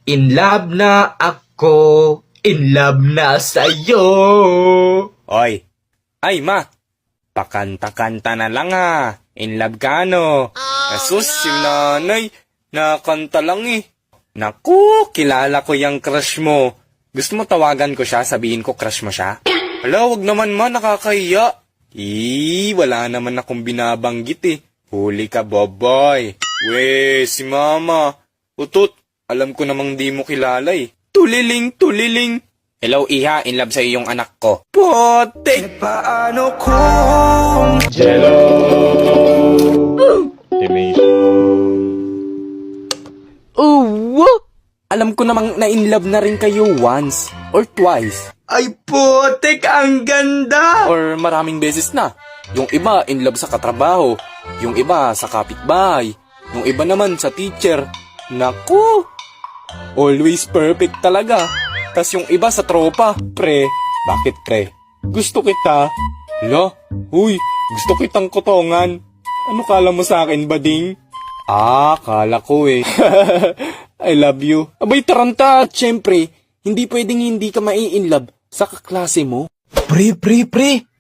In love na ako, in love na sa'yo. Oy, ay ma, pakanta-kanta na lang ha. In love ka no? Asus, si nanay, nakanta lang eh. Naku, kilala ko yung crush mo. Gusto mo tawagan ko siya, sabihin ko crush mo siya? Hala, wag naman ma, nakakahiya. Wala naman akong binabanggit eh. Huli ka, boboy. We, si mama. Utot, alam ko namang di mo kilala eh. Tuliling, tuliling. Hello, Iha, in love sa'yo yung anak ko. Potek! Paano kung... Jello. Alam ko namang na-in love na rin kayo once or twice. Ay putik, ang ganda! Or maraming beses na. Yung iba in love sa katrabaho, yung iba sa kapitbahay, yung iba naman sa teacher. Naku! Always perfect talaga. Tas yung iba sa tropa. Pre, bakit pre? Gusto kita. Hala, huy, gusto kitang kotongan. Ano kala mo sa akin, bading? Kala ko eh. I love you. Abay, taranta. Siyempre, hindi pwedeng hindi ka mai-inlove sa kaklase mo. Pre.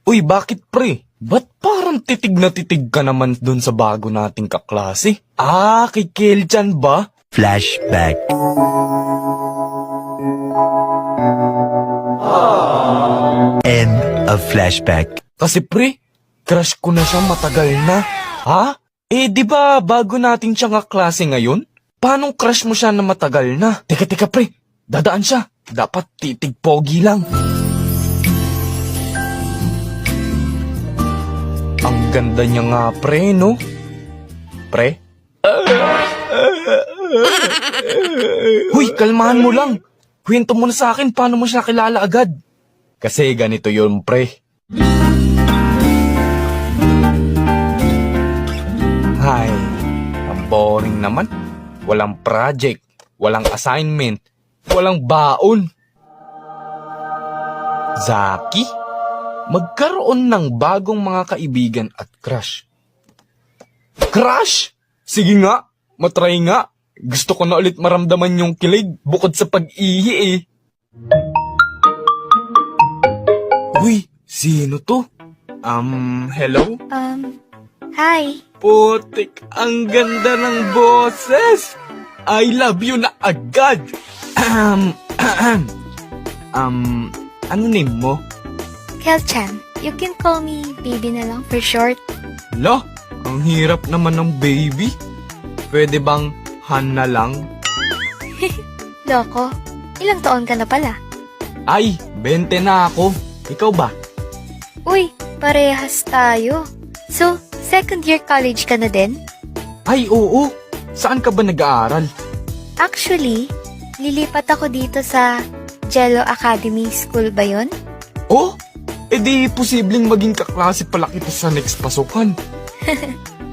Uy, bakit pre? Ba't parang titig na titig ka naman dun sa bago nating kaklase? Kay Kelchan ba? Flashback. End of flashback. Kasi pre, crush ko na siya matagal na. Ha? Di ba bago natin siyang kaklase ngayon? Paanong crush mo siya na matagal na? Teka pre, dadaan siya. Dapat titig pogi lang. Ang ganda niya nga pre, no? Pre? Huy, kalmahan mo lang. Kwento mo na sa akin paano mo siya kilala agad. Kasi ganito yun, pre. Hay, ang boring naman. Walang project, walang assignment, walang baon. Zaki, magkaroon ng bagong mga kaibigan at crush. Crush? Sige nga, matry nga. Gusto ko na ulit maramdaman yung kilig bukod sa pag-ihi eh. Uy, sino to? Hello? Hi. Putik, ang ganda ng boses. I love you na agad. Ano name mo? Kelchan. You can call me baby na lang for short. Lo, ang hirap naman ng baby. Pwede bang Han na lang? Loko. Ilang taon ka na pala? Ay, 20 na ako. Ikaw ba? Uy, parehas tayo. So, second year college ka na din? Ay, oo. Saan ka ba nag-aaral? Actually, lilipat ako dito sa Jello Academy School ba yun? Oh, edi posibleng maging kaklase pala kita sa next pasukan.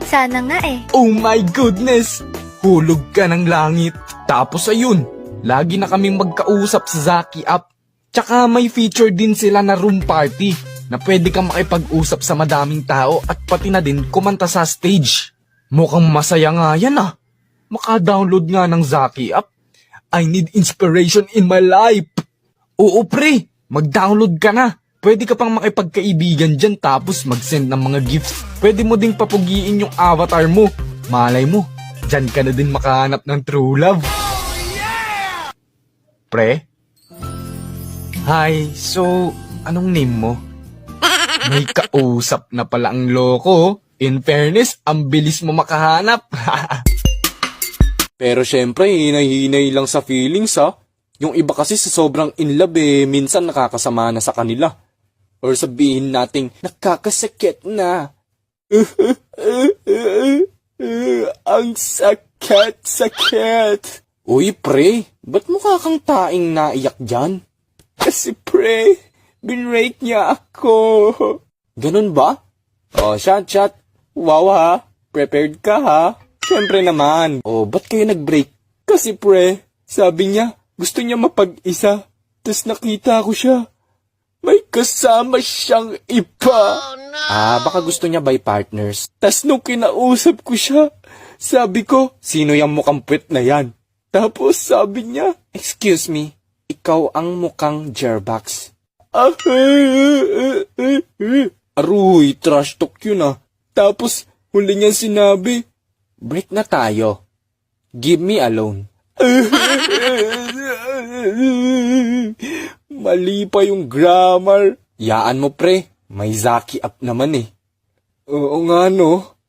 Sana nga eh. Oh my goodness! Hulog ka ng langit. Tapos ayun, lagi na kaming magkausap sa Zaki app. Tsaka may feature din sila na room party na pwede kang makipag-usap sa madaming tao at pati na din kumanta sa stage. Mukhang masaya nga yan ah. Maka-download nga ng Zaki app. I need inspiration in my life. Oo pre, mag-download ka na. Pwede ka pang makipagkaibigan dyan tapos mag-send ng mga gifts. Pwede mo ding papugiin yung avatar mo. Malay mo, dyan ka na din makahanap ng true love. Pre? Hi, so anong name mo? May kausap na pala ang loko. In fairness, ang bilis mo makahanap. Pero syempre, hinay-hinay lang sa feelings ha. Yung iba kasi sa sobrang in love minsan nakakasama na sa kanila. Or sabihin nating nakakasakit na. Ang sakit. Uy pre, ba't mukha kang taing naiyak dyan? Kasi pre, binrake niya ako. Ganun ba? Oh, shot. Wow ha, prepared ka ha. Siyempre naman. Oh, ba't kayo nag-break? Kasi pre, sabi niya, gusto niya mapag-isa. Tapos nakita ko siya. May kasama siyang iba. Oh, no. Baka gusto niya by partners. Tas nung kinausap ko siya, sabi ko, sino yung mukhang puwet na yan? Tapos sabi niya, "Excuse me, ikaw ang mukhang Jerbox." Aruy, trash talk yun ah. Tapos huli niya sinabi, "Break na tayo. Give me alone." Mali pa yung grammar. Yaan mo pre, may Zaki up naman eh. Oo nga no.